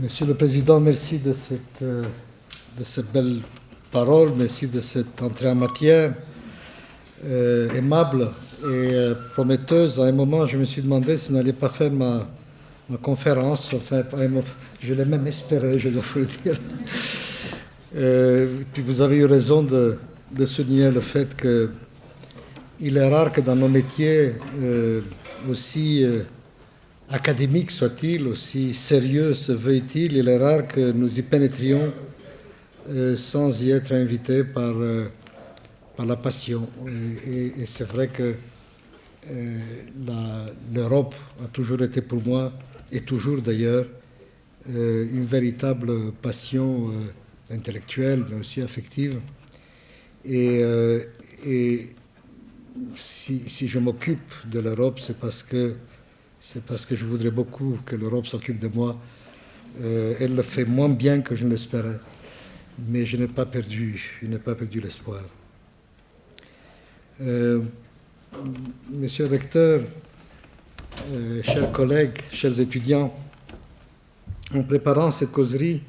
Monsieur le Président, merci de cette belle parole, merci de cette entrée en matière aimable et prometteuse. À un moment, je me suis demandé si vous n'alliez pas faire ma conférence. Enfin, je l'ai même espéré, je dois vous le dire. Puis vous avez eu raison de souligner le fait qu'il est rare que dans nos métiers, aussi académique soit-il, aussi sérieux se veuille-t-il, il est rare que nous y pénétrions sans y être invités par la passion. Et c'est vrai que l'Europe a toujours été pour moi, et toujours d'ailleurs, une véritable passion intellectuelle, mais aussi affective. Et si je m'occupe de l'Europe, c'est parce que je voudrais beaucoup que l'Europe s'occupe de moi. Elle le fait moins bien que je ne l'espérais, mais je n'ai pas perdu l'espoir. Monsieur le recteur, chers collègues, chers étudiants, en préparant cette causerie,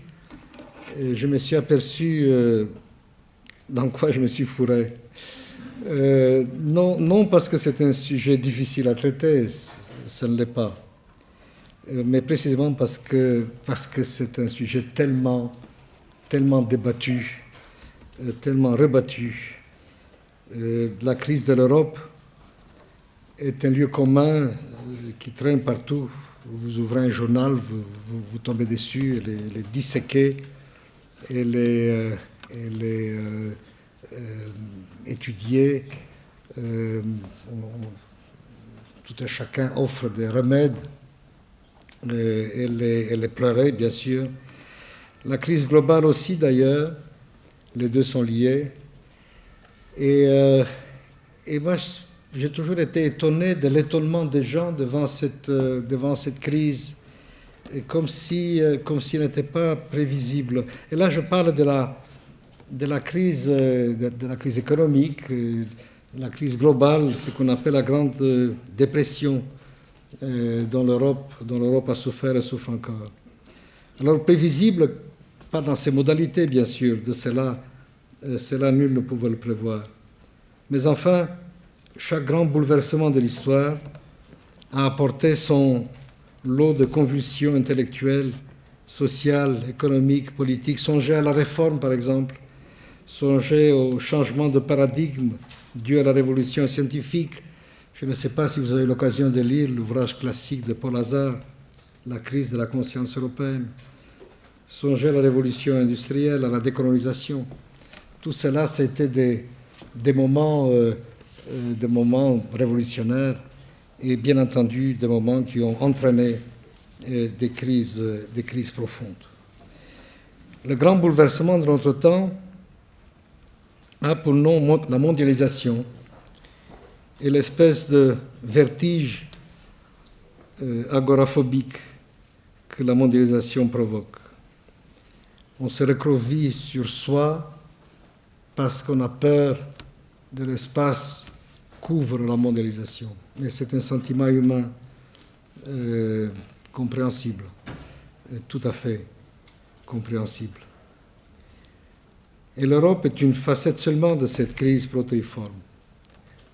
je me suis aperçu dans quoi je me suis fourré. Non parce que c'est un sujet difficile à traiter, ce ne l'est pas, mais précisément parce que c'est un sujet tellement débattu, tellement rebattu. La crise de l'Europe est un lieu commun qui traîne partout. Vous ouvrez un journal, vous tombez dessus, et les disséquer et les étudier. Tout un chacun offre des remèdes et les pleurer, bien sûr. La crise globale aussi, d'ailleurs, les deux sont liés. Et moi, j'ai toujours été étonné de l'étonnement des gens devant cette crise, comme si elle n'était pas prévisible. Et là, je parle de la crise économique, la crise globale, ce qu'on appelle la grande dépression dont l'Europe a souffert et souffre encore. Alors, prévisible, pas dans ses modalités, bien sûr, de cela nul ne pouvait le prévoir. Mais enfin, chaque grand bouleversement de l'histoire a apporté son lot de convulsions intellectuelles, sociales, économiques, politiques. Songez à la réforme, par exemple. Songez au changement de paradigme dû à la révolution scientifique. Je ne sais pas si vous avez l'occasion de lire l'ouvrage classique de Paul Hazard, La crise de la conscience européenne. Songez à la révolution industrielle, à la décolonisation. Tout cela, c'était des moments révolutionnaires et bien entendu des moments qui ont entraîné des crises profondes. Le grand bouleversement de notre temps a pour nom la mondialisation et l'espèce de vertige agoraphobique que la mondialisation provoque. On se recroqueville sur soi parce qu'on a peur de l'espace qu'ouvre la mondialisation. Mais c'est un sentiment humain compréhensible, tout à fait compréhensible. Et l'Europe est une facette seulement de cette crise protéiforme.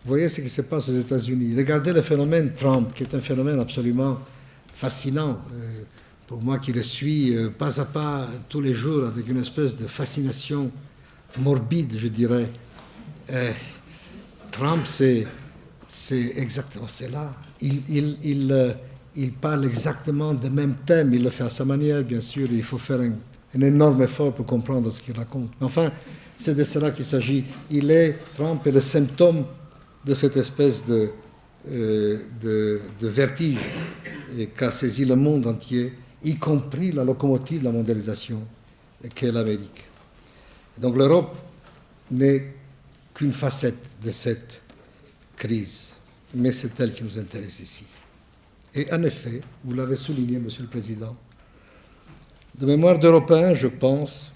Vous voyez ce qui se passe aux États-Unis. Regardez le phénomène Trump, qui est un phénomène absolument fascinant. Pour moi qui le suis pas à pas tous les jours avec une espèce de fascination morbide, je dirais. Trump, c'est exactement cela. Il parle exactement des mêmes thèmes. Il le fait à sa manière, bien sûr. Il faut faire un énorme effort pour comprendre ce qu'il raconte. Mais enfin, c'est de cela qu'il s'agit. Trump est le symptôme de cette espèce de vertige qu'a saisi le monde entier, y compris la locomotive de la mondialisation, qu'est l'Amérique. Donc l'Europe n'est qu'une facette de cette crise, mais c'est elle qui nous intéresse ici. Et en effet, vous l'avez souligné, Monsieur le Président, de mémoire d'Européens, je pense,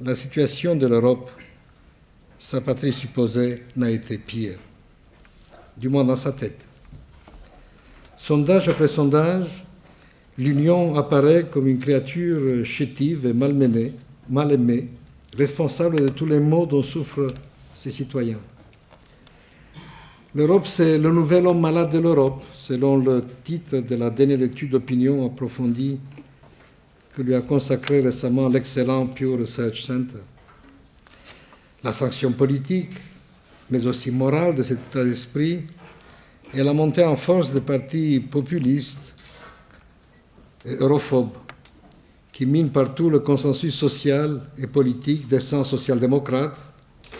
la situation de l'Europe, sa patrie supposée, n'a été pire, du moins dans sa tête. Sondage après sondage, l'Union apparaît comme une créature chétive et mal aimée, responsable de tous les maux dont souffrent ses citoyens. L'Europe, c'est le nouvel homme malade de l'Europe, selon le titre de la dernière étude d'opinion approfondie que lui a consacré récemment l'excellent Pew Research Center. La sanction politique, mais aussi morale de cet état d'esprit, et la montée en force des partis populistes et europhobes qui minent partout le consensus social et politique des sens social-démocrates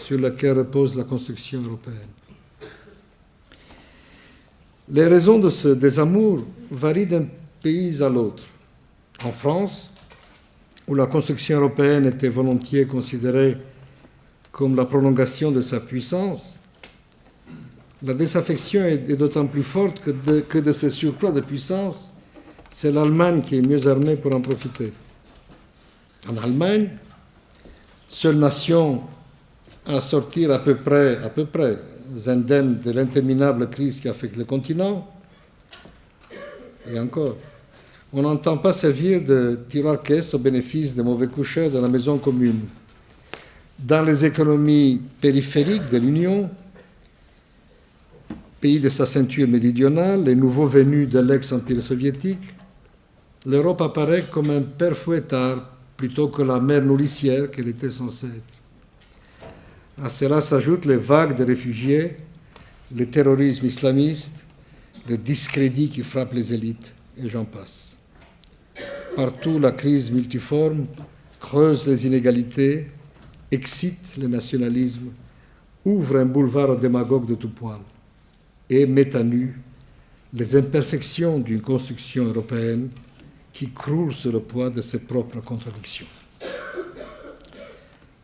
sur lequel repose la construction européenne. Les raisons de ce désamour varient d'un pays à l'autre. En France, où la construction européenne était volontiers considérée comme la prolongation de sa puissance, la désaffection est d'autant plus forte que de ce surcroît de puissance, c'est l'Allemagne qui est mieux armée pour en profiter. En Allemagne, seule nation à sortir à peu près indemne de l'interminable crise qui affecte le continent, et encore, on n'entend pas servir de tiroir-caisse au bénéfice des mauvais coucheurs de la maison commune. Dans les économies périphériques de l'Union, pays de sa ceinture méridionale, les nouveaux venus de l'ex-empire soviétique, l'Europe apparaît comme un père fouettard plutôt que la mère nourricière qu'elle était censée être. À cela s'ajoutent les vagues de réfugiés, le terrorisme islamiste, le discrédit qui frappe les élites, et j'en passe. Partout, la crise multiforme creuse les inégalités, excite le nationalisme, ouvre un boulevard aux démagogues de tout poil et met à nu les imperfections d'une construction européenne qui croule sous le poids de ses propres contradictions.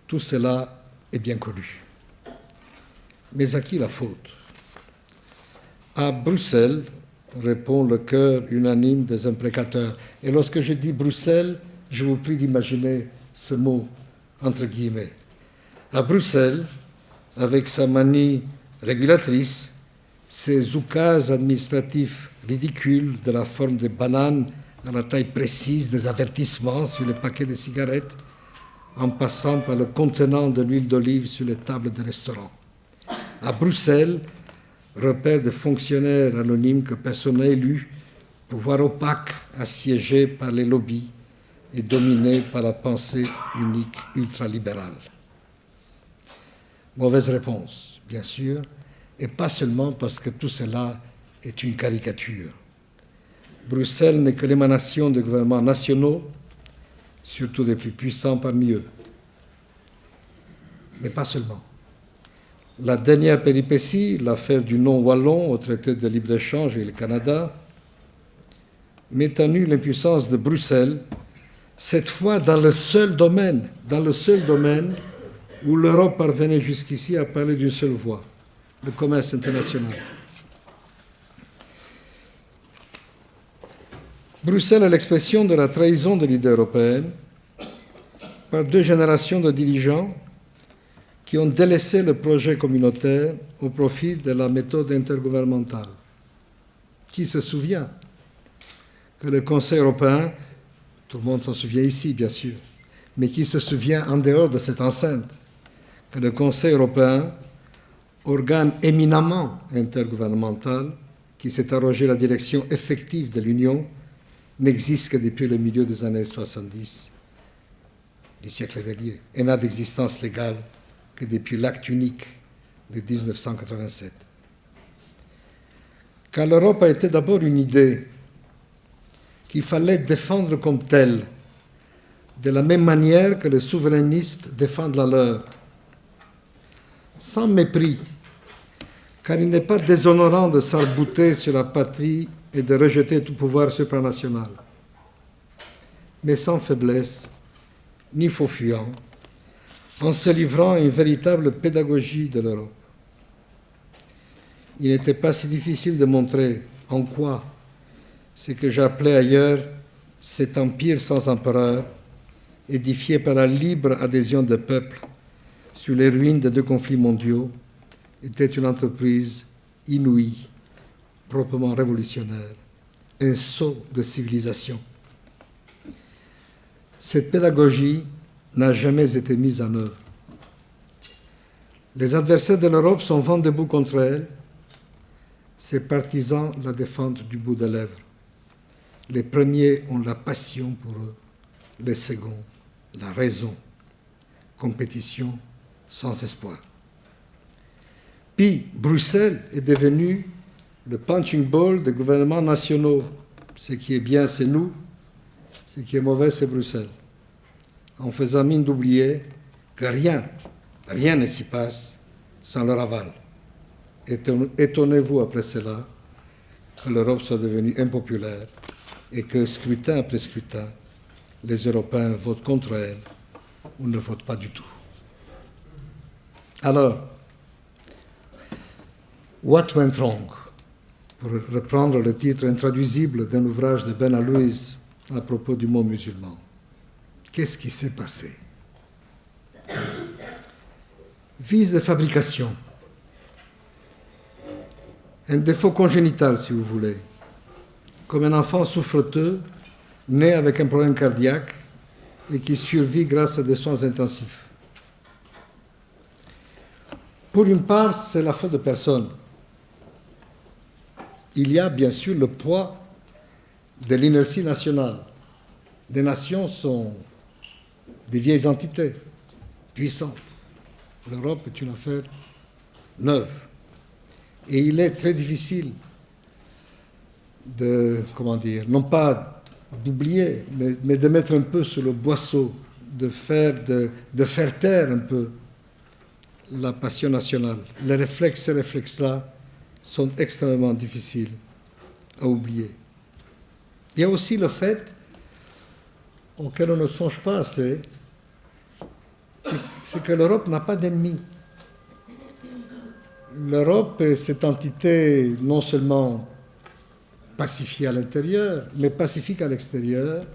Tout cela est bien connu. Mais à qui la faute? À Bruxelles, répond le chœur unanime des imprécateurs. Et lorsque je dis Bruxelles, je vous prie d'imaginer ce mot entre guillemets. À Bruxelles, avec sa manie régulatrice, ses oukases administratifs ridicules de la forme des bananes à la taille précise des avertissements sur les paquets de cigarettes, en passant par le contenant de l'huile d'olive sur les tables des restaurants. À Bruxelles, repère de fonctionnaires anonymes que personne n'a élus, pouvoir opaque assiégé par les lobbies et dominé par la pensée unique ultralibérale. Mauvaise réponse, bien sûr, et pas seulement parce que tout cela est une caricature. Bruxelles n'est que l'émanation de gouvernements nationaux, surtout des plus puissants parmi eux. Mais pas seulement. La dernière péripétie, l'affaire du non wallon au traité de libre-échange avec le Canada, met à nu l'impuissance de Bruxelles, cette fois dans le seul domaine où l'Europe parvenait jusqu'ici à parler d'une seule voix, le commerce international. Bruxelles est l'expression de la trahison de l'idée européenne par deux générations de dirigeants qui ont délaissé le projet communautaire au profit de la méthode intergouvernementale. Qui se souvient que le Conseil européen, tout le monde s'en souvient ici bien sûr, mais qui se souvient en dehors de cette enceinte, que le Conseil européen, organe éminemment intergouvernemental qui s'est arrogé la direction effective de l'Union, n'existe que depuis le milieu des années 70 du siècle dernier et n'a d'existence légale que depuis l'acte unique de 1987. Car l'Europe a été d'abord une idée qu'il fallait défendre comme telle, de la même manière que les souverainistes défendent la leur, sans mépris, car il n'est pas déshonorant de s'arc-bouter sur la patrie et de rejeter tout pouvoir supranational, mais sans faiblesse ni faux-fuyant, en se livrant à une véritable pédagogie de l'Europe. Il n'était pas si difficile de montrer en quoi ce que j'appelais ailleurs cet empire sans empereur, édifié par la libre adhésion des peuples sur les ruines des deux conflits mondiaux, était une entreprise inouïe, proprement révolutionnaire un saut de civilisation. Cette pédagogie n'a jamais été mise en œuvre. Les adversaires de l'Europe sont vent debout contre elle. Ses partisans la défendent du bout des lèvres. Les premiers ont la passion pour eux, les seconds, la raison. Compétition sans espoir. Puis, Bruxelles est devenue le punching ball des gouvernements nationaux. Ce qui est bien, c'est nous. Ce qui est mauvais, c'est Bruxelles. En faisant mine d'oublier que rien ne s'y passe sans leur aval. Étonnez-vous après cela que l'Europe soit devenue impopulaire et que, scrutin après scrutin, les Européens votent contre elle ou ne votent pas du tout. Alors, what went wrong? Pour reprendre le titre intraduisible d'un ouvrage de Ben Alouise à propos du mot musulman. Qu'est-ce qui s'est passé? Vice de fabrication. Un défaut congénital, si vous voulez. Comme un enfant souffreteux, né avec un problème cardiaque et qui survit grâce à des soins intensifs. Pour une part, c'est la faute de personne. Il y a bien sûr le poids de l'inertie nationale. Les nations sont des vieilles entités puissantes. L'Europe est une affaire neuve. Et il est très difficile de, non pas d'oublier, mais de mettre un peu sur le boisseau, de faire taire un peu la passion nationale. Ces réflexes-là sont extrêmement difficiles à oublier. Il y a aussi le fait, auquel on ne songe pas assez, c'est que l'Europe n'a pas d'ennemis. L'Europe est cette entité non seulement pacifiée à l'intérieur, mais pacifique à l'extérieur,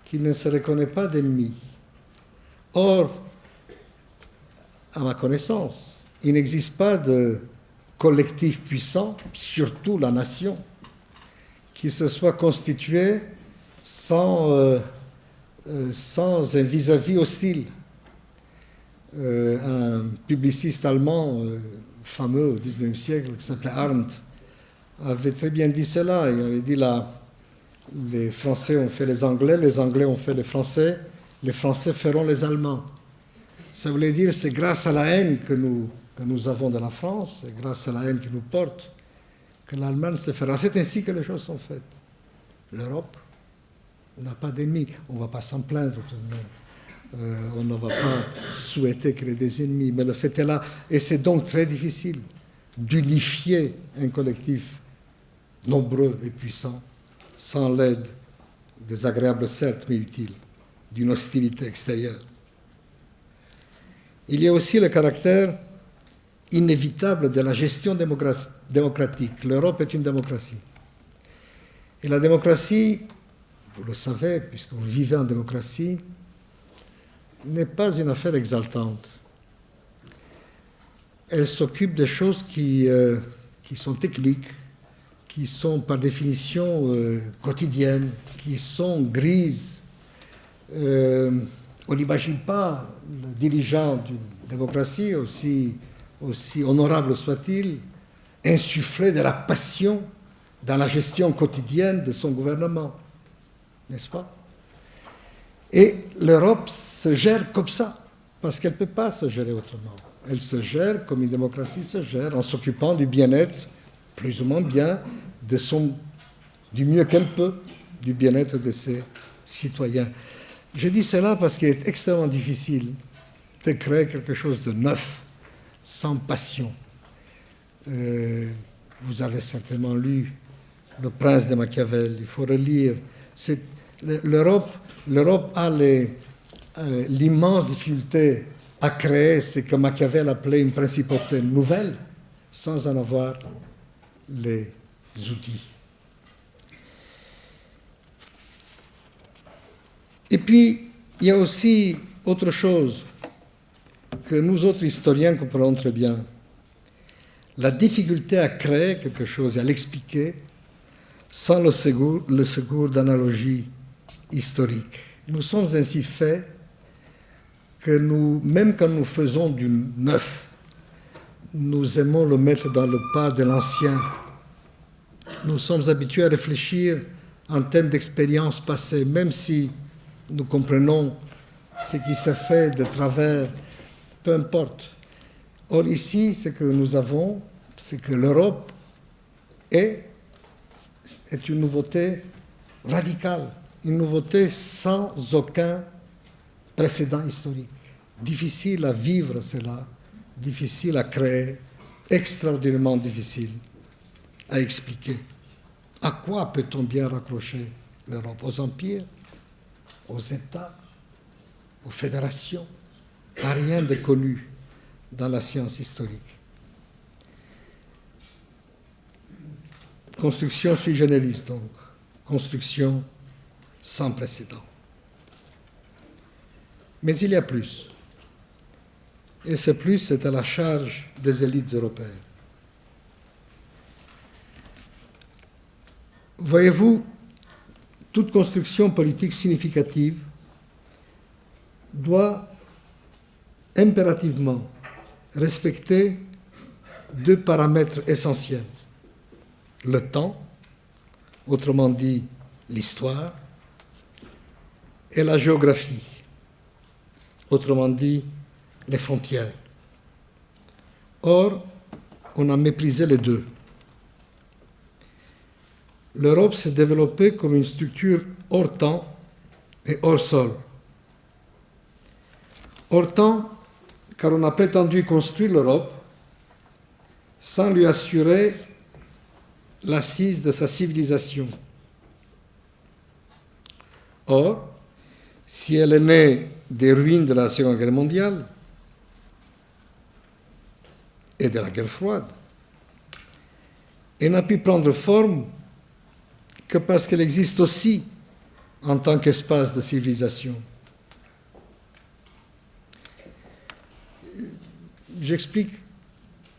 qui ne se reconnaît pas d'ennemis. Or, à ma connaissance, il n'existe pas de collectif puissant, surtout la nation, qui se soit constitué sans un vis-à-vis hostile. Un publiciste allemand fameux au XIXe siècle, qui s'appelait Arndt, avait très bien dit cela. Il avait dit les Français ont fait les Anglais ont fait les Français feront les Allemands. Ça voulait dire c'est grâce à la haine que nous avons de la France, et grâce à la haine qui nous porte, que l'Allemagne se fera. C'est ainsi que les choses sont faites. L'Europe n'a pas d'ennemis. On ne va pas s'en plaindre tout de même. On ne va pas souhaiter qu'il y ait des ennemis, mais le fait est là. Et c'est donc très difficile d'unifier un collectif nombreux et puissant sans l'aide, désagréable certes, mais utile, d'une hostilité extérieure. Il y a aussi le caractère inévitable de la gestion démocratique. L'Europe est une démocratie. Et la démocratie, vous le savez, puisque vous vivez en démocratie, n'est pas une affaire exaltante. Elle s'occupe des choses qui sont techniques, qui sont par définition quotidiennes, qui sont grises. On n'imagine pas le dirigeant d'une démocratie, aussi honorable soit-il, insuffler de la passion dans la gestion quotidienne de son gouvernement, n'est-ce pas? Et l'Europe se gère comme ça, parce qu'elle ne peut pas se gérer autrement. Elle se gère comme une démocratie se gère, en s'occupant du bien-être, plus ou moins bien, du mieux qu'elle peut, du bien-être de ses citoyens. Je dis cela parce qu'il est extrêmement difficile de créer quelque chose de neuf, sans passion. Vous avez certainement lu Le Prince de Machiavel, il faut relire. L'Europe a l'immense difficulté à créer ce que Machiavel appelait une principauté nouvelle, sans en avoir les outils. Et puis, il y a aussi autre chose que nous autres historiens comprenons très bien. La difficulté à créer quelque chose et à l'expliquer sans le secours d'analogies historiques. Nous sommes ainsi faits que nous, même quand nous faisons du neuf, nous aimons le mettre dans le pas de l'ancien. Nous sommes habitués à réfléchir en termes d'expériences passées, même si nous comprenons ce qui s'est fait de travers, peu importe. Or ici, ce que nous avons, c'est que l'Europe est une nouveauté radicale, une nouveauté sans aucun précédent historique. Difficile à vivre cela, difficile à créer, extraordinairement difficile à expliquer. À quoi peut-on bien raccrocher l'Europe? Aux empires? Aux États? Aux fédérations? À rien de connu dans la science historique. Construction sui generis, donc. Construction sans précédent. Mais il y a plus. Et ce plus, c'est à la charge des élites européennes. Voyez-vous, toute construction politique significative doit impérativement respecter deux paramètres essentiels. Le temps, autrement dit l'histoire, et la géographie, autrement dit les frontières. Or, on a méprisé les deux. L'Europe s'est développée comme une structure hors temps et hors sol. Hors temps, car on a prétendu construire l'Europe sans lui assurer l'assise de sa civilisation. Or, si elle est née des ruines de la Seconde Guerre mondiale et de la guerre froide, elle n'a pu prendre forme que parce qu'elle existe aussi en tant qu'espace de civilisation. J'explique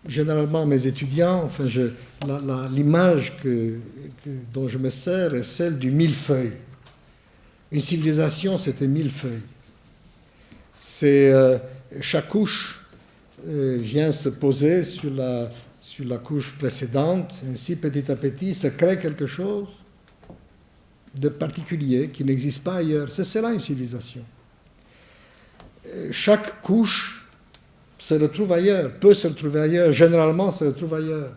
généralement à mes étudiants, l'image dont je me sers est celle du millefeuille. Une civilisation, c'était millefeuille. Chaque couche vient se poser sur la couche précédente, ainsi petit à petit se crée quelque chose de particulier qui n'existe pas ailleurs. C'est cela une civilisation. Chaque couche se retrouve ailleurs, peut se retrouver ailleurs, généralement se retrouve ailleurs.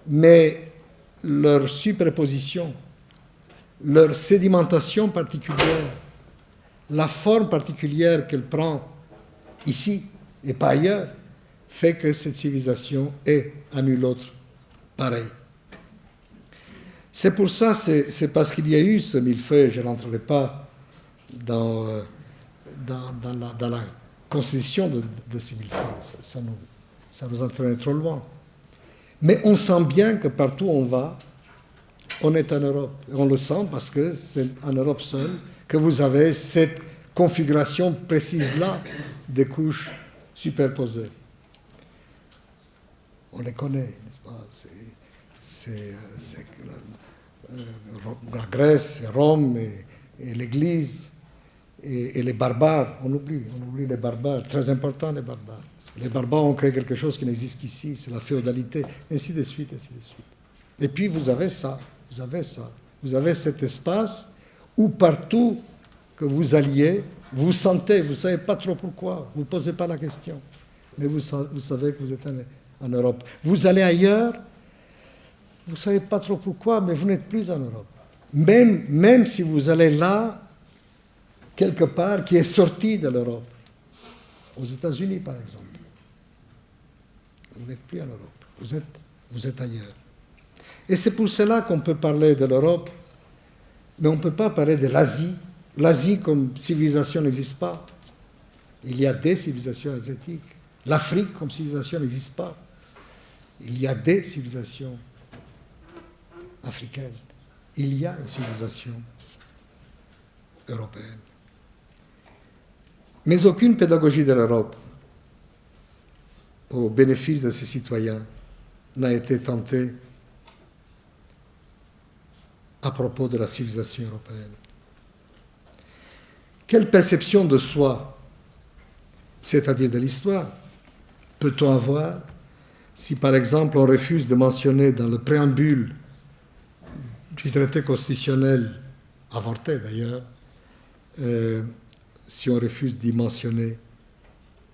Mais leur superposition, leur sédimentation particulière, la forme particulière qu'elle prend ici et pas ailleurs, fait que cette civilisation est à nul autre pareille. C'est pour ça, c'est parce qu'il y a eu ce millefeuille, je n'entrerai pas dans la constitution de ces millefeuilles, ça nous entraînerait trop loin. Mais on sent bien que partout où on va, on est en Europe. Et on le sent parce que c'est en Europe seule que vous avez cette configuration précise-là des couches superposées. On les connaît, n'est-ce pas? C'est la Grèce, et Rome, et l'Église, et les barbares. On oublie les barbares, très important les barbares. Les barbares ont créé quelque chose qui n'existe qu'ici, c'est la féodalité, ainsi de suite, ainsi de suite. Et puis vous avez ça. Vous avez cet espace où partout que vous alliez, vous sentez, vous ne savez pas trop pourquoi, vous ne posez pas la question, mais vous savez que vous êtes en Europe. Vous allez ailleurs, vous ne savez pas trop pourquoi, mais vous n'êtes plus en Europe. Même si vous allez là, quelque part, qui est sorti de l'Europe, aux États-Unis par exemple, vous n'êtes plus en Europe, vous êtes ailleurs. Et c'est pour cela qu'on peut parler de l'Europe, mais on ne peut pas parler de l'Asie. L'Asie comme civilisation n'existe pas. Il y a des civilisations asiatiques. L'Afrique comme civilisation n'existe pas. Il y a des civilisations africaines. Il y a une civilisation européenne. Mais aucune pédagogie de l'Europe, au bénéfice de ses citoyens, n'a été tentée à propos de la civilisation européenne. Quelle perception de soi, c'est-à-dire de l'histoire, peut-on avoir si, par exemple, on refuse de mentionner dans le préambule du traité constitutionnel, avorté d'ailleurs, si on refuse d'y mentionner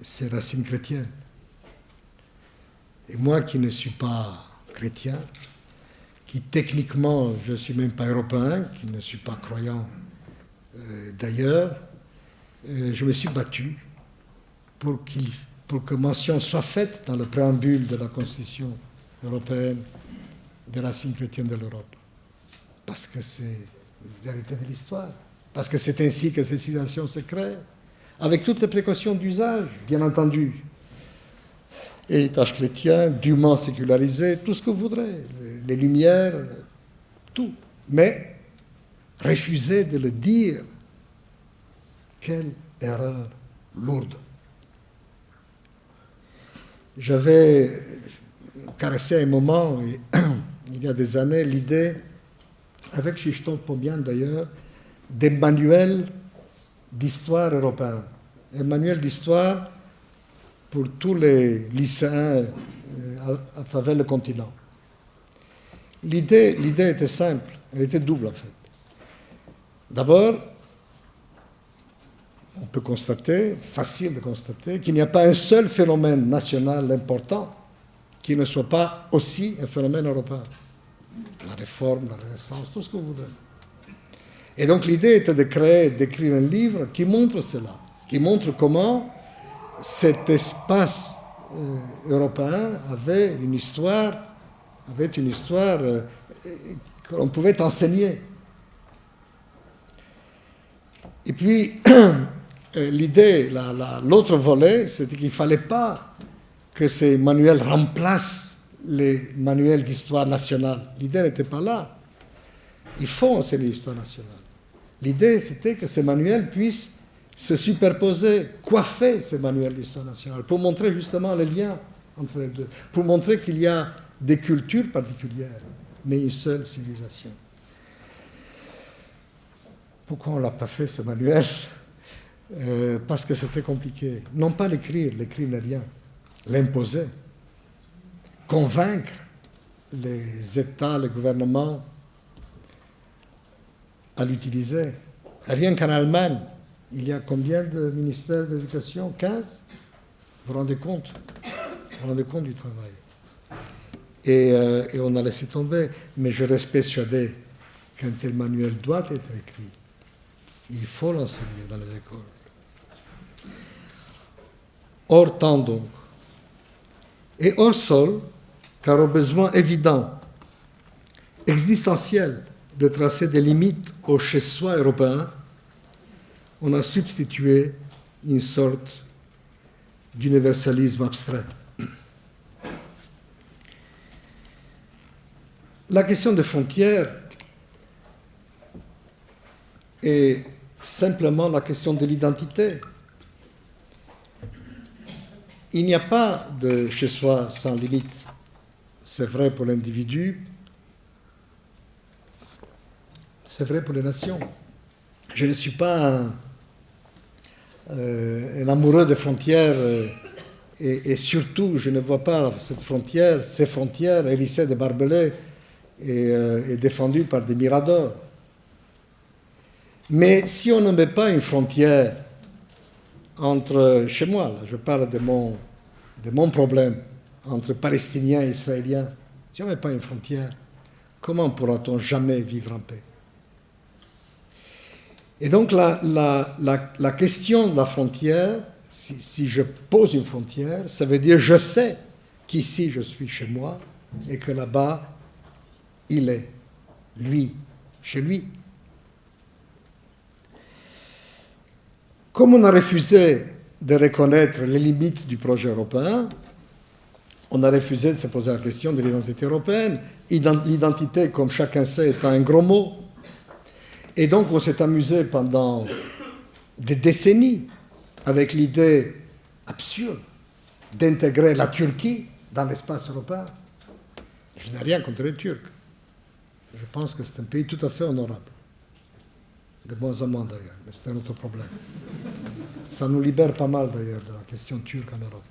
ses racines chrétiennes? Et moi qui ne suis pas chrétien, qui techniquement je ne suis même pas européen, qui ne suis pas croyant d'ailleurs, je me suis battu pour que mention soit faite dans le préambule de la Constitution européenne des racines chrétiennes de l'Europe. Parce que c'est la vérité de l'histoire. Parce que c'est ainsi que ces civilisations se créent, avec toutes les précautions d'usage, bien entendu. Héritage chrétien, dûment sécularisé, tout ce que vous voudrez, les Lumières, tout. Mais refuser de le dire, quelle erreur lourde. J'avais caressé à un moment, il y a des années, l'idée, avec Krzysztof Pomian d'ailleurs, des manuels d'histoire européen. Un manuel d'histoire pour tous les lycéens à travers le continent. L'idée était simple, elle était double en fait. D'abord, on peut constater, facile de constater, qu'il n'y a pas un seul phénomène national important qui ne soit pas aussi un phénomène européen. La réforme, la Renaissance, tout ce que vous voulez. Et donc l'idée était d'écrire un livre qui montre cela, qui montre comment cet espace européen avait une histoire que l'on pouvait enseigner. Et puis, l'idée, l'autre volet, c'était qu'il ne fallait pas que ces manuels remplacent les manuels d'histoire nationale. L'idée n'était pas là. Il faut enseigner l'histoire nationale. L'idée, c'était que ces manuels puissent se superposer, coiffer ces manuels d'histoire nationale, pour montrer justement les liens entre les deux, pour montrer qu'il y a des cultures particulières, mais une seule civilisation. Pourquoi on ne l'a pas fait, ce manuel? Parce que c'était compliqué. Non pas l'écrire n'est rien. L'imposer. Convaincre les États, les gouvernements à l'utiliser. Rien qu'en Allemagne, il y a combien de ministères de l'éducation? 15? Vous vous rendez compte? Vous vous rendez compte du travail? Et on a laissé tomber. Mais je reste persuadé qu'un tel manuel doit être écrit. Il faut l'enseigner dans les écoles. Hors temps donc. Et hors sol, car au besoin évident, existentiel, de tracer des limites au chez-soi européen, on a substitué une sorte d'universalisme abstrait. La question des frontières est simplement la question de l'identité. Il n'y a pas de chez-soi sans limite. C'est vrai pour l'individu, c'est vrai pour les nations. Je ne suis pas un amoureux des frontières et surtout, je ne vois pas ces frontières hérissées de barbelés et défendues par des miradors. Mais si on ne met pas une frontière entre, chez moi, là, je parle de mon problème, entre Palestiniens et Israéliens, si on ne met pas une frontière, comment pourra-t-on jamais vivre en paix? Et donc la question de la frontière, si je pose une frontière, ça veut dire je sais qu'ici je suis chez moi et que là-bas, il est, lui, chez lui. Comme on a refusé de reconnaître les limites du projet européen, on a refusé de se poser la question de l'identité européenne. L'identité, comme chacun sait, est un gros mot. Et donc on s'est amusé pendant des décennies avec l'idée absurde d'intégrer la Turquie dans l'espace européen. Je n'ai rien contre les Turcs. Je pense que c'est un pays tout à fait honorable. De moins en moins d'ailleurs, mais c'est un autre problème. Ça nous libère pas mal d'ailleurs de la question turque en Europe.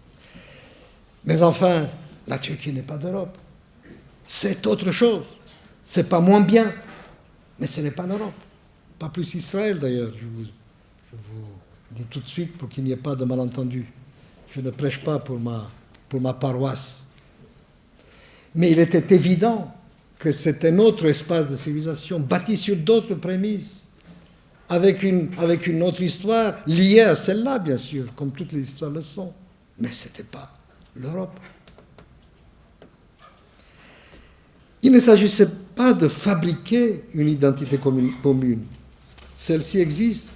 Mais enfin, la Turquie n'est pas d'Europe. C'est autre chose. C'est pas moins bien, mais ce n'est pas l'Europe. Pas plus Israël d'ailleurs, je vous dis tout de suite pour qu'il n'y ait pas de malentendu. Je ne prêche pas pour ma paroisse. Mais il était évident que c'est un autre espace de civilisation, bâti sur d'autres prémices, avec une autre histoire liée à celle-là, bien sûr, comme toutes les histoires le sont. Mais ce n'était pas l'Europe. Il ne s'agissait pas de fabriquer une identité commune. Celle-ci existe,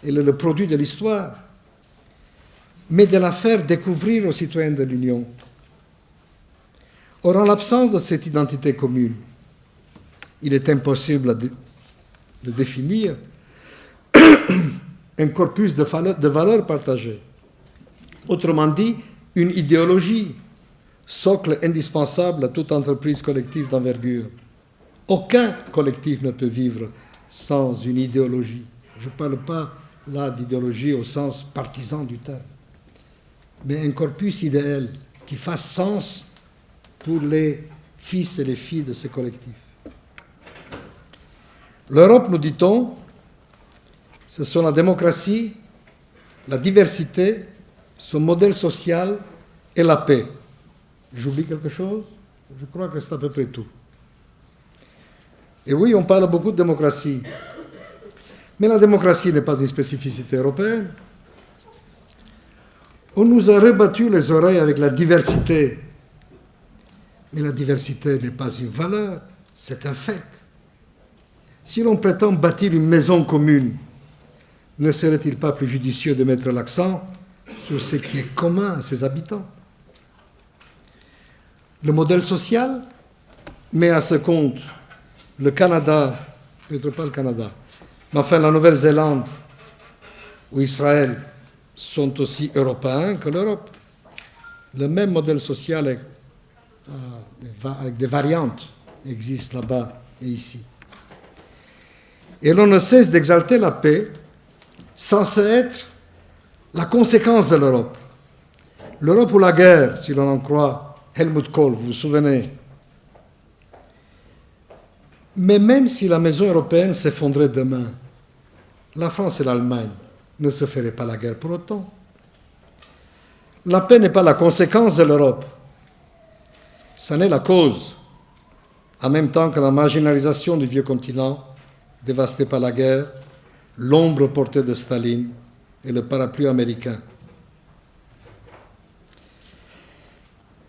elle est le produit de l'histoire, mais de la faire découvrir aux citoyens de l'Union. Or, en l'absence de cette identité commune, il est impossible de définir un corpus de valeurs partagées. Autrement dit, une idéologie, socle indispensable à toute entreprise collective d'envergure. Aucun collectif ne peut vivre sans une idéologie. Je ne parle pas là d'idéologie au sens partisan du terme, mais un corpus idéal qui fasse sens pour les fils et les filles de ce collectif. L'Europe, nous dit-on, ce sont la démocratie, la diversité, son modèle social et la paix. J'oublie quelque chose? Je crois que c'est à peu près tout. Et oui, on parle beaucoup de démocratie. Mais la démocratie n'est pas une spécificité européenne. On nous a rebattu les oreilles avec la diversité. Mais la diversité n'est pas une valeur, c'est un fait. Si l'on prétend bâtir une maison commune, ne serait-il pas plus judicieux de mettre l'accent sur ce qui est commun à ses habitants? Le modèle social met à ce compte le Canada, peut-être pas le Canada, mais enfin la Nouvelle-Zélande ou Israël sont aussi européens que l'Europe. Le même modèle social avec des variantes existe là-bas et ici. Et l'on ne cesse d'exalter la paix, censée être la conséquence de l'Europe. L'Europe ou la guerre, si l'on en croit Helmut Kohl, vous vous souvenez. Mais même si la maison européenne s'effondrait demain, la France et l'Allemagne ne se feraient pas la guerre pour autant. La paix n'est pas la conséquence de l'Europe, ça n'est la cause, en même temps que la marginalisation du vieux continent, dévasté par la guerre, l'ombre portée de Staline et le parapluie américain.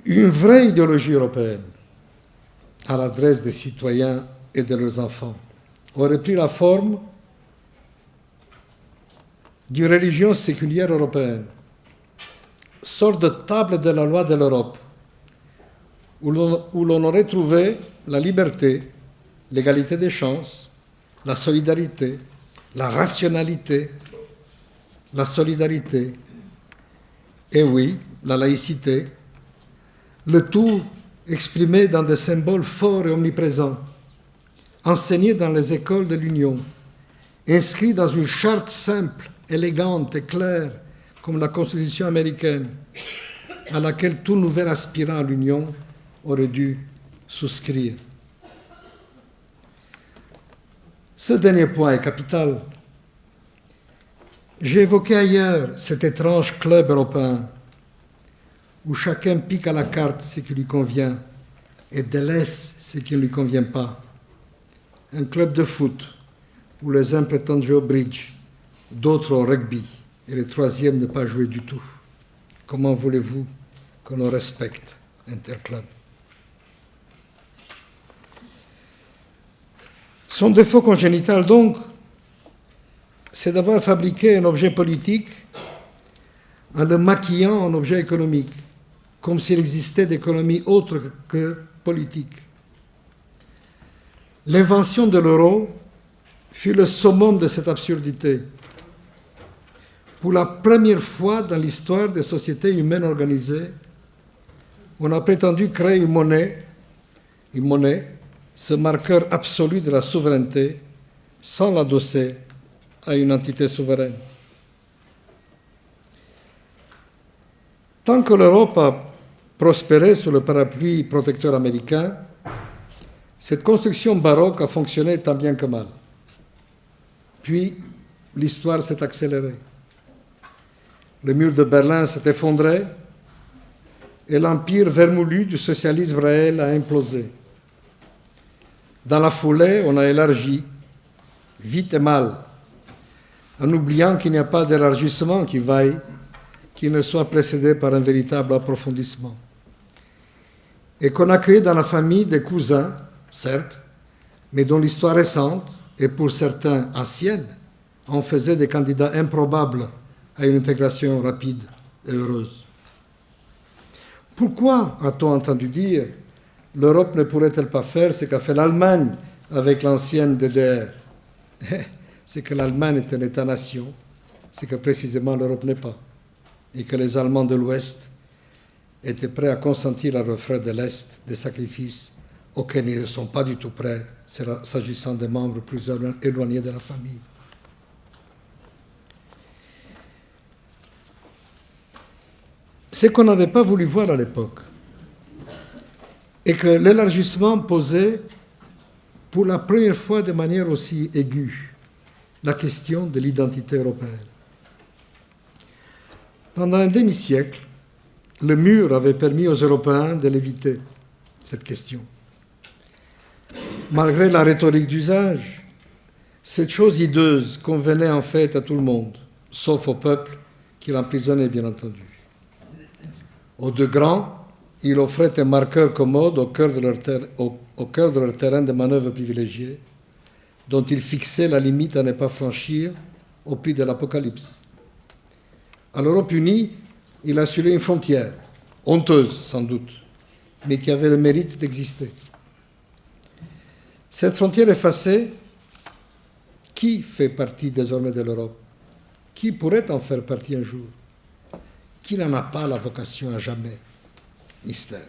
Une vraie idéologie européenne à l'adresse des citoyens et de leurs enfants aurait pris la forme d'une religion séculière européenne, sorte de table de la loi de l'Europe, où l'on aurait trouvé la liberté, l'égalité des chances, la solidarité, la rationalité, la solidarité, et oui, la laïcité, le tout exprimé dans des symboles forts et omniprésents, enseignés dans les écoles de l'Union, inscrits dans une charte simple, élégante et claire, comme la Constitution américaine, à laquelle tout nouvel aspirant à l'Union aurait dû souscrire. Ce dernier point est capital. J'ai évoqué ailleurs cet étrange club européen où chacun pique à la carte ce qui lui convient et délaisse ce qui ne lui convient pas. Un club de foot où les uns prétendent jouer au bridge, d'autres au rugby et les troisièmes ne pas jouer du tout. Comment voulez-vous que l'on respecte Interclub? Son défaut congénital, donc, c'est d'avoir fabriqué un objet politique en le maquillant en objet économique, comme s'il existait d'économie autre que politique. L'invention de l'euro fut le summum de cette absurdité. Pour la première fois dans l'histoire des sociétés humaines organisées, on a prétendu créer une monnaie ce marqueur absolu de la souveraineté sans l'adosser à une entité souveraine. Tant que l'Europe a prospéré sous le parapluie protecteur américain, cette construction baroque a fonctionné tant bien que mal. Puis, l'histoire s'est accélérée. Le mur de Berlin s'est effondré et l'empire vermoulu du socialisme réel a implosé. Dans la foulée, on a élargi, vite et mal, en oubliant qu'il n'y a pas d'élargissement qui vaille, qui ne soit précédé par un véritable approfondissement. Et qu'on a créé dans la famille des cousins, certes, mais dont l'histoire récente, et pour certains ancienne, en faisait des candidats improbables à une intégration rapide et heureuse. Pourquoi, a-t-on entendu dire, l'Europe ne pourrait-elle pas faire ce qu'a fait l'Allemagne avec l'ancienne DDR? C'est que l'Allemagne est un État-nation, c'est que précisément l'Europe n'est pas, et que les Allemands de l'Ouest étaient prêts à consentir à refrain de l'Est des sacrifices auxquels ils ne sont pas du tout prêts, s'agissant des membres plus éloignés de la famille. Ce qu'on n'avait pas voulu voir à l'époque est que l'élargissement posait pour la première fois de manière aussi aiguë la question de l'identité européenne. Pendant un demi-siècle, le mur avait permis aux Européens de l'éviter, cette question. Malgré la rhétorique d'usage, cette chose hideuse convenait en fait à tout le monde, sauf au peuple qui l'emprisonnait, bien entendu. Aux deux grands, il offrait un marqueur commode au cœur de leur terrain de manœuvre privilégié, dont il fixait la limite à ne pas franchir au prix de l'apocalypse. À l'Europe unie, il assurait une frontière, honteuse sans doute, mais qui avait le mérite d'exister. Cette frontière effacée, qui fait partie désormais de l'Europe? Qui pourrait en faire partie un jour? Qui n'en a pas la vocation à jamais? Mystère.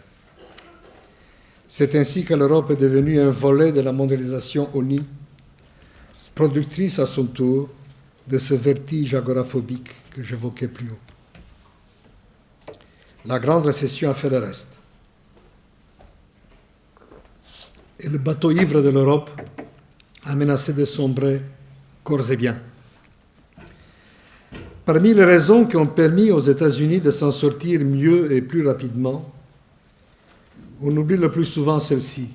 C'est ainsi que l'Europe est devenue un volet de la mondialisation unie, productrice à son tour de ce vertige agoraphobique que j'évoquais plus haut. La grande récession a fait le reste. Et le bateau ivre de l'Europe a menacé de sombrer corps et biens. Parmi les raisons qui ont permis aux États-Unis de s'en sortir mieux et plus rapidement, on oublie le plus souvent celle-ci,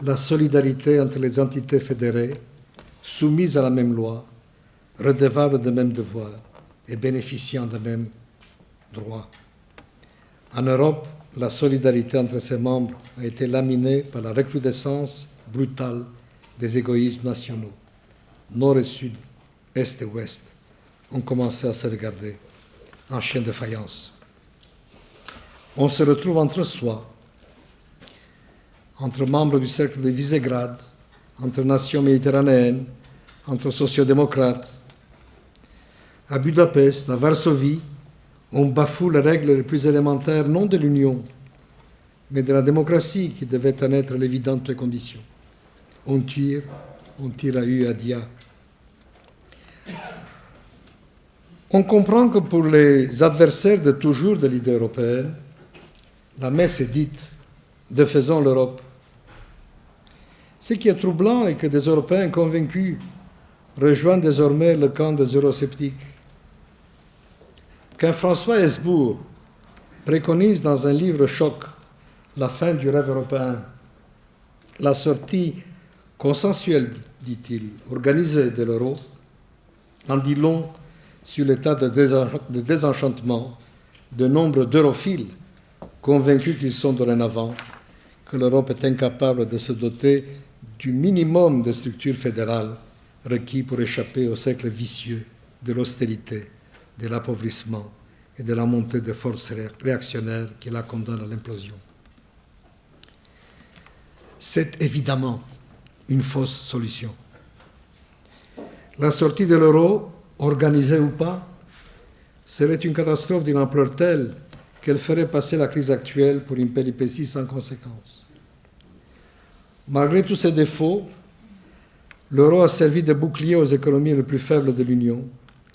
la solidarité entre les entités fédérées, soumises à la même loi, redevables des mêmes devoirs et bénéficiant des mêmes droits. En Europe, la solidarité entre ses membres a été laminée par la recrudescence brutale des égoïsmes nationaux. Nord et Sud, Est et Ouest ont commencé à se regarder en chien de faïence. On se retrouve entre soi, entre membres du cercle de Visegrad, entre nations méditerranéennes, entre sociodémocrates. À Budapest, à Varsovie, on bafoue les règles les plus élémentaires, non de l'Union, mais de la démocratie qui devait en être l'évidente condition. On tire à U à Dia. On comprend que pour les adversaires de toujours de l'idée européenne, la messe est dite « défaisons l'Europe ». Ce qui est troublant est que des Européens convaincus rejoignent désormais le camp des eurosceptiques. Quand François Hesbourg préconise dans un livre choc la fin du rêve européen, la sortie consensuelle, dit-il, organisée de l'euro, en dit long sur l'état de désenchantement de nombre d'europhiles convaincus qu'ils sont dorénavant que l'Europe est incapable de se doter du minimum de structures fédérales requis pour échapper au cercle vicieux de l'austérité, de l'appauvrissement et de la montée des forces réactionnaires qui la condamnent à l'implosion. C'est évidemment une fausse solution. La sortie de l'euro, organisée ou pas, serait une catastrophe d'une ampleur telle qu'elle ferait passer la crise actuelle pour une péripétie sans conséquence. Malgré tous ses défauts, l'euro a servi de bouclier aux économies les plus faibles de l'Union,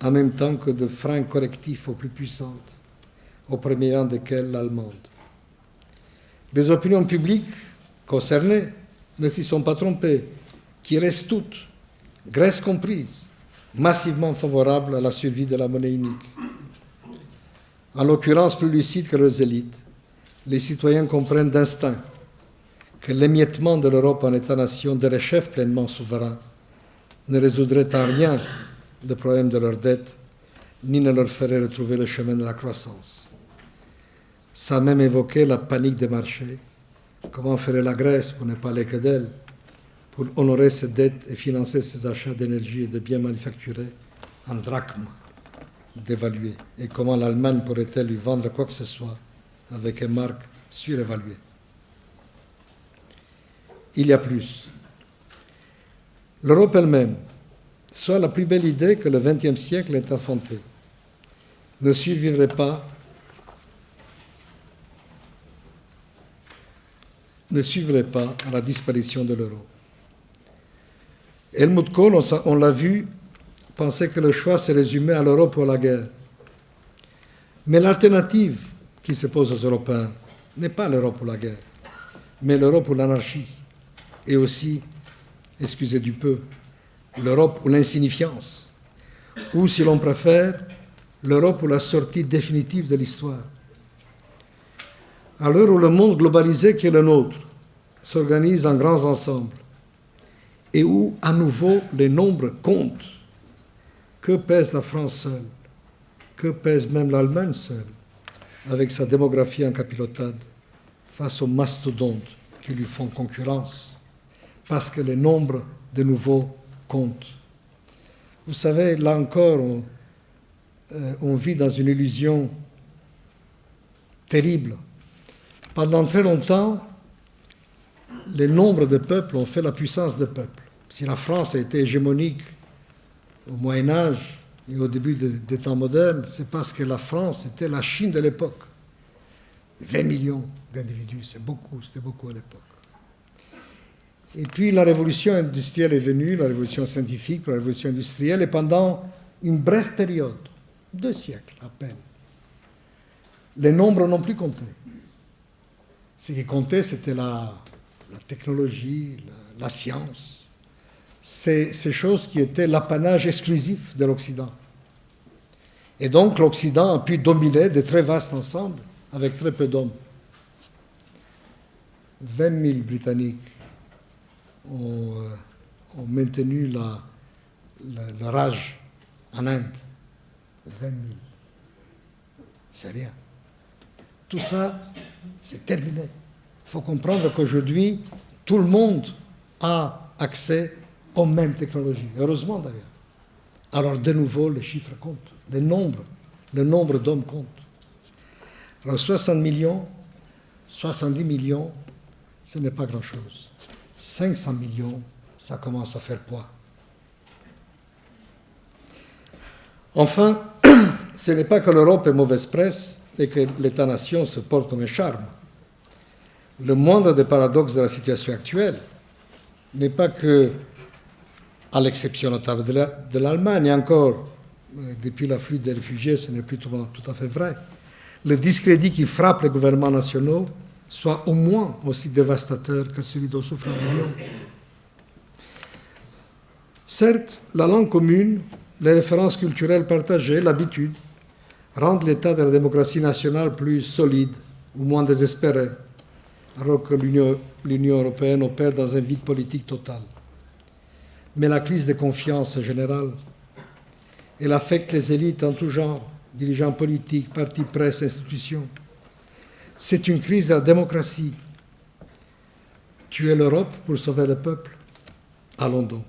en même temps que de frein correctif aux plus puissantes, au premier rang desquelles l'allemande. Les opinions publiques concernées ne s'y sont pas trompées, qui restent toutes, Grèce comprise, massivement favorables à la survie de la monnaie unique. En l'occurrence plus lucide que leurs élites, les citoyens comprennent d'instinct que l'émiettement de l'Europe en État-nation de les chefs pleinement souverains ne résoudrait en rien le problème de leur dette, ni ne leur ferait retrouver le chemin de la croissance. Ça a même évoqué la panique des marchés. Comment ferait la Grèce, pour ne parler que d'elle, pour honorer ses dettes et financer ses achats d'énergie et de biens manufacturés en drachmes dévalués? Et comment l'Allemagne pourrait-elle lui vendre quoi que ce soit avec une marque surévaluée? Il y a plus. L'Europe elle-même, soit la plus belle idée que le XXe siècle ait enfantée, ne survivrait pas à la disparition de l'euro. Helmut Kohl, on l'a vu, pensait que le choix se résumait à l'Europe ou à la guerre. Mais l'alternative qui se pose aux Européens n'est pas l'Europe ou la guerre, mais l'Europe ou l'anarchie, et aussi, excusez du peu, l'Europe ou l'insignifiance, ou, si l'on préfère, l'Europe ou la sortie définitive de l'histoire. À l'heure où le monde globalisé qui est le nôtre s'organise en grands ensembles et où, à nouveau, les nombres comptent, que pèse la France seule? Que pèse même l'Allemagne seule, avec sa démographie en capilotade, face aux mastodontes qui lui font concurrence, parce que les nombres, de nouveau, comptent. Vous savez, là encore, on vit dans une illusion terrible. Pendant très longtemps, les nombres de peuples ont fait la puissance des peuples. Si la France a été hégémonique au Moyen-Âge et au début des temps modernes, c'est parce que la France était la Chine de l'époque. 20 millions d'individus, c'était beaucoup à l'époque. Et puis la révolution industrielle est venue, la révolution scientifique, la révolution industrielle, et pendant une brève période, 2 siècles à peine, les nombres n'ont plus compté. Ce qui comptait, c'était la technologie, la science, ces choses qui étaient l'apanage exclusif de l'Occident. Et donc l'Occident a pu dominer de très vastes ensembles avec très peu d'hommes. 20 000 Britanniques ont maintenu la rage en Inde. 20 000. C'est rien. Tout ça, c'est terminé. Il faut comprendre qu'aujourd'hui, tout le monde a accès aux mêmes technologies. Heureusement d'ailleurs. Alors de nouveau, les chiffres comptent. Le nombre d'hommes compte. Alors 60 millions, 70 millions, ce n'est pas grand-chose. 500 millions, ça commence à faire poids. Enfin, ce n'est pas que l'Europe est mauvaise presse et que l'État-nation se porte comme un charme. Le moindre des paradoxes de la situation actuelle n'est pas que, à l'exception notable de l'Allemagne, et encore, depuis l'afflux des réfugiés, ce n'est plus tout à fait vrai, le discrédit qui frappe les gouvernements nationaux soit au moins aussi dévastateur que celui dont souffre l'Union. Certes, la langue commune, les références culturelles partagées, l'habitude, rendent l'état de la démocratie nationale plus solide ou moins désespéré, alors que l'Union européenne opère dans un vide politique total. Mais la crise de confiance générale, elle affecte les élites en tout genre, dirigeants politiques, partis, presse, institutions. C'est une crise de la démocratie. Tuer l'Europe pour sauver le peuple? Allons donc.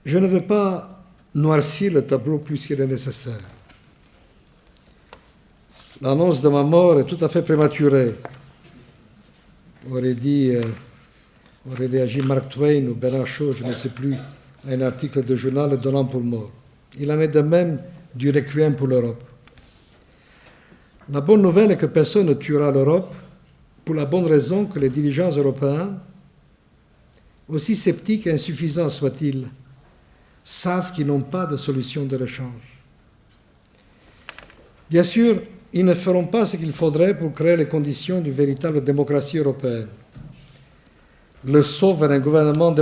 Je ne veux pas noircir le tableau plus qu'il est nécessaire. L'annonce de ma mort est tout à fait prématurée, aurait réagi Mark Twain ou Bernard Shaw, je ne sais plus, à un article de journal le donnant pour mort. Il en est de même du requiem pour l'Europe. La bonne nouvelle est que personne ne tuera l'Europe, pour la bonne raison que les dirigeants européens, aussi sceptiques et insuffisants soient-ils, savent qu'ils n'ont pas de solution de rechange. Bien sûr, ils ne feront pas ce qu'il faudrait pour créer les conditions d'une véritable démocratie européenne. Le saut vers un gouvernement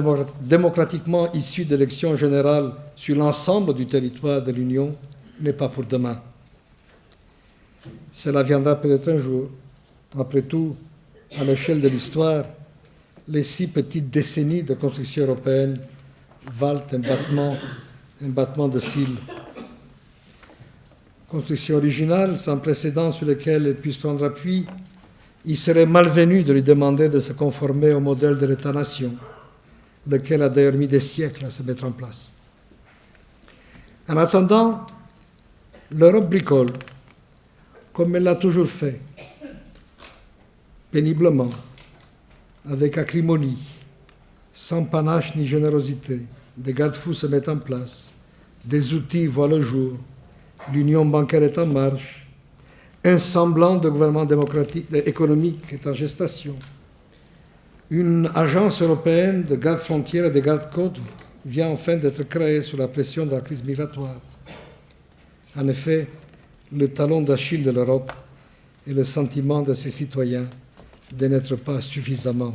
démocratiquement issu d'élections générales sur l'ensemble du territoire de l'Union n'est pas pour demain. Cela viendra peut-être un jour. Après tout, à l'échelle de l'histoire, les 6 petites décennies de construction européenne valent un battement de cils. Construction originale, sans précédent sur lequel elle puisse prendre appui, il serait malvenu de lui demander de se conformer au modèle de l'État-nation, lequel a d'ailleurs mis des siècles à se mettre en place. En attendant, l'Europe bricole, comme elle l'a toujours fait, péniblement, avec acrimonie, sans panache ni générosité. Des garde-fous se mettent en place, des outils voient le jour, l'union bancaire est en marche, un semblant de gouvernement économique est en gestation. Une agence européenne de garde-frontières et de garde-côtes vient enfin d'être créée sous la pression de la crise migratoire. En effet, le talon d'Achille de l'Europe est le sentiment de ses citoyens de n'être pas suffisamment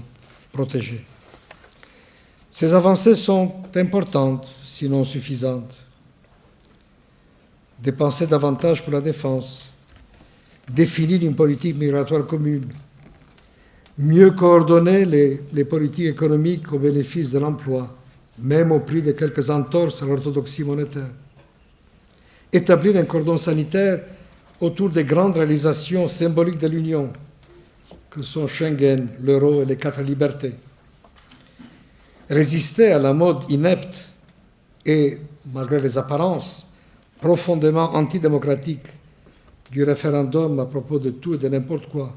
protégés. Ces avancées sont importantes, sinon suffisantes. Dépenser davantage pour la défense, définir une politique migratoire commune, mieux coordonner les politiques économiques au bénéfice de l'emploi, même au prix de quelques entorses à l'orthodoxie monétaire. Établir un cordon sanitaire autour des grandes réalisations symboliques de l'Union, que sont Schengen, l'euro et les 4 libertés. Résister à la mode inepte et, malgré les apparences, profondément antidémocratique du référendum à propos de tout et de n'importe quoi.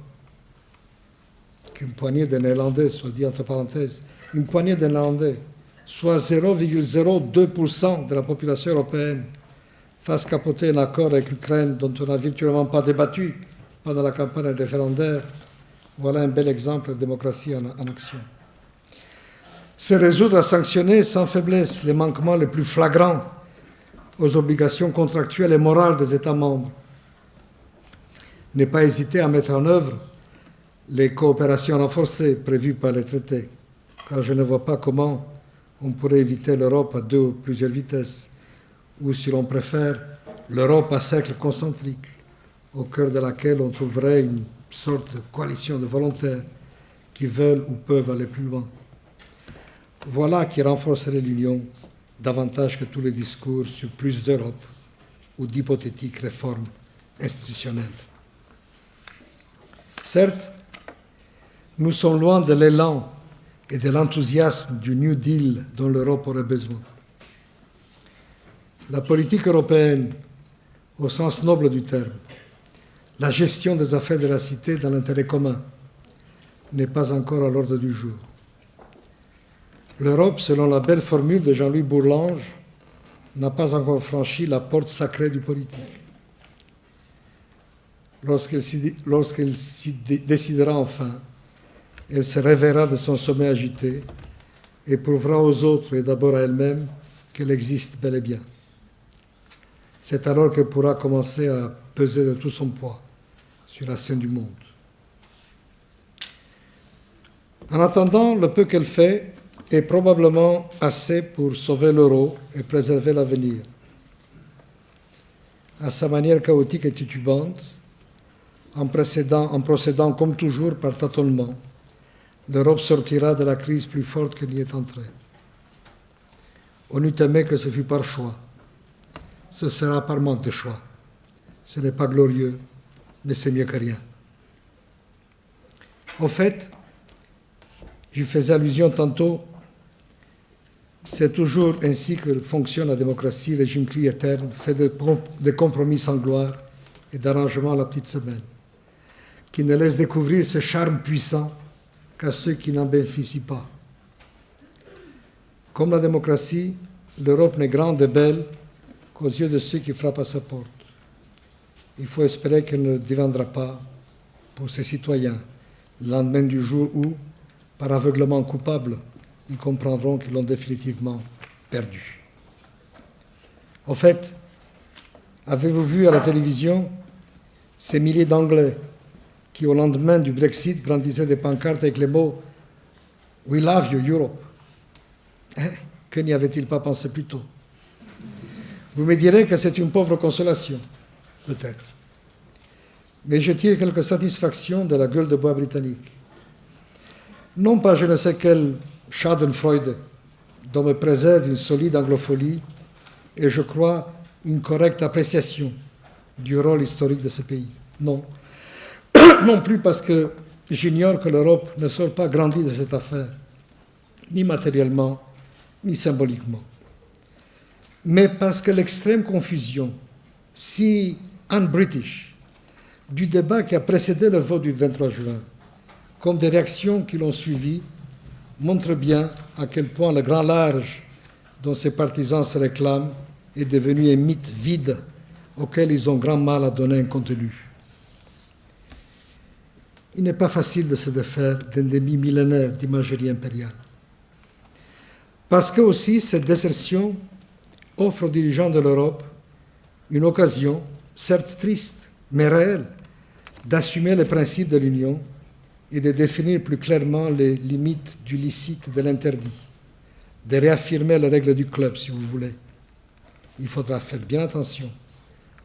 Qu'une poignée de Néerlandais, soit dit entre parenthèses, une poignée de Néerlandais, soit 0,02% de la population européenne, fasse capoter un accord avec l'Ukraine dont on n'a virtuellement pas débattu pendant la campagne référendaire, voilà un bel exemple de démocratie en action. Se résoudre à sanctionner sans faiblesse les manquements les plus flagrants aux obligations contractuelles et morales des États membres. Ne pas hésiter à mettre en œuvre les coopérations renforcées prévues par les traités, car je ne vois pas comment on pourrait éviter l'Europe à 2 ou plusieurs vitesses, ou si l'on préfère, l'Europe à cercle concentrique, au cœur de laquelle on trouverait une sorte de coalition de volontaires qui veulent ou peuvent aller plus loin. Voilà qui renforcerait l'Union davantage que tous les discours sur plus d'Europe ou d'hypothétiques réformes institutionnelles. Certes, nous sommes loin de l'élan et de l'enthousiasme du New Deal dont l'Europe aurait besoin. La politique européenne, au sens noble du terme, la gestion des affaires de la cité dans l'intérêt commun, n'est pas encore à l'ordre du jour. L'Europe, selon la belle formule de Jean-Louis Bourlange, n'a pas encore franchi la porte sacrée du politique. Lorsqu'elle s'y décidera enfin, elle se réveillera de son sommeil agité et prouvera aux autres et d'abord à elle-même qu'elle existe bel et bien. C'est alors qu'elle pourra commencer à peser de tout son poids sur la scène du monde. En attendant, le peu qu'elle fait est probablement assez pour sauver l'euro et préserver l'avenir. À sa manière chaotique et titubante, en procédant comme toujours par tâtonnement, l'Europe sortira de la crise plus forte qu'elle n'y est entrée. On eût aimé que ce fût par choix. Ce sera par manque de choix. Ce n'est pas glorieux, mais c'est mieux que rien. En fait, je faisais allusion tantôt, c'est toujours ainsi que fonctionne la démocratie, régime éterne, fait de compromis sans gloire et d'arrangements à la petite semaine, qui ne laisse découvrir ce charme puissant qu'à ceux qui n'en bénéficient pas. Comme la démocratie, l'Europe n'est grande et belle qu'aux yeux de ceux qui frappent à sa porte. Il faut espérer qu'elle ne deviendra pas, pour ses citoyens, le lendemain du jour où, par aveuglement coupable, ils comprendront qu'ils l'ont définitivement perdu. En fait, avez-vous vu à la télévision ces milliers d'Anglais qui, au lendemain du Brexit, brandissaient des pancartes avec les mots « We love you, Europe ». Que n'y avait-il pas pensé plus tôt? Vous me direz que c'est une pauvre consolation, peut-être. Mais je tire quelques satisfactions de la gueule de bois britannique. Non pas je ne sais quelle schadenfreude dont me préserve une solide anglophonie et, je crois, une correcte appréciation du rôle historique de ce pays. Non. Non plus parce que j'ignore que l'Europe ne sort pas grandie de cette affaire, ni matériellement, ni symboliquement. Mais parce que l'extrême confusion, si un-British, du débat qui a précédé le vote du 23 juin, comme des réactions qui l'ont suivi, montre bien à quel point le grand large dont ses partisans se réclament est devenu un mythe vide auquel ils ont grand mal à donner un contenu. Il n'est pas facile de se défaire d'un demi-millénaire d'imagerie impériale. Parce que aussi cette désertion offre aux dirigeants de l'Europe une occasion, certes triste, mais réelle, d'assumer les principes de l'Union et de définir plus clairement les limites du licite, de l'interdit, de réaffirmer les règles du club, si vous voulez. Il faudra faire bien attention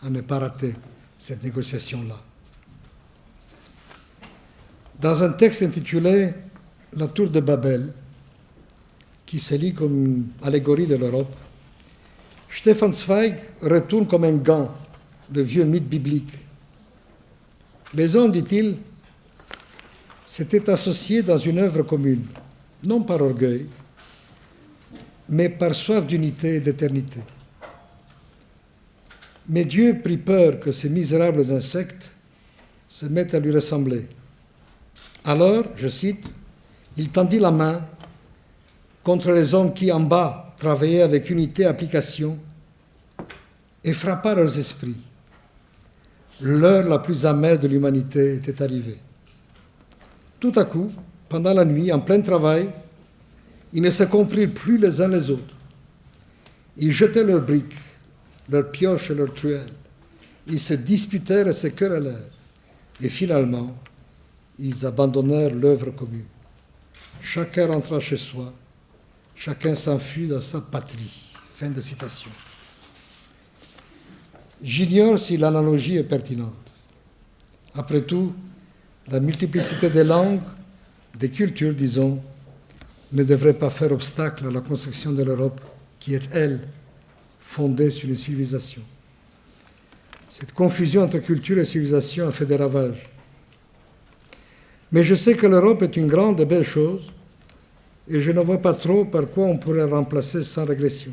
à ne pas rater cette négociation-là. Dans un texte intitulé « La tour de Babel », qui se lit comme une allégorie de l'Europe, Stefan Zweig retourne comme un gant le vieux mythe biblique. Les hommes, dit-il, s'étaient associés dans une œuvre commune, non par orgueil, mais par soif d'unité et d'éternité. Mais Dieu prit peur que ces misérables insectes se mettent à lui ressembler. Alors, je cite, « Il tendit la main contre les hommes qui, en bas, travaillaient avec unité et application, et frappa leurs esprits. L'heure la plus amère de l'humanité était arrivée. Tout à coup, pendant la nuit, en plein travail, ils ne se comprirent plus les uns les autres. Ils jetaient leurs briques, leurs pioches et leurs truelles. Ils se disputèrent et se querellèrent. Et finalement, ils abandonnèrent l'œuvre commune. Chacun rentra chez soi, chacun s'enfuit dans sa patrie. » Fin de citation. J'ignore si l'analogie est pertinente. Après tout, la multiplicité des langues, des cultures, disons, ne devrait pas faire obstacle à la construction de l'Europe, qui est, elle, fondée sur une civilisation. Cette confusion entre culture et civilisation a fait des ravages. Mais je sais que l'Europe est une grande et belle chose, et je ne vois pas trop par quoi on pourrait remplacer sans régression.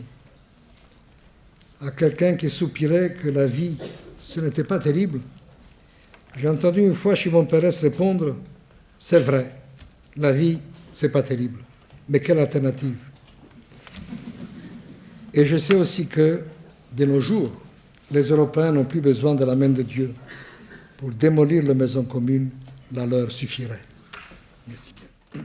À quelqu'un qui soupirait que la vie, ce n'était pas terrible, j'ai entendu une fois Shimon Peres répondre « C'est vrai, la vie, c'est pas terrible, mais quelle alternative ?» Et je sais aussi que, de nos jours, les Européens n'ont plus besoin de la main de Dieu. Pour démolir la maison commune, la leur suffirait. Merci bien.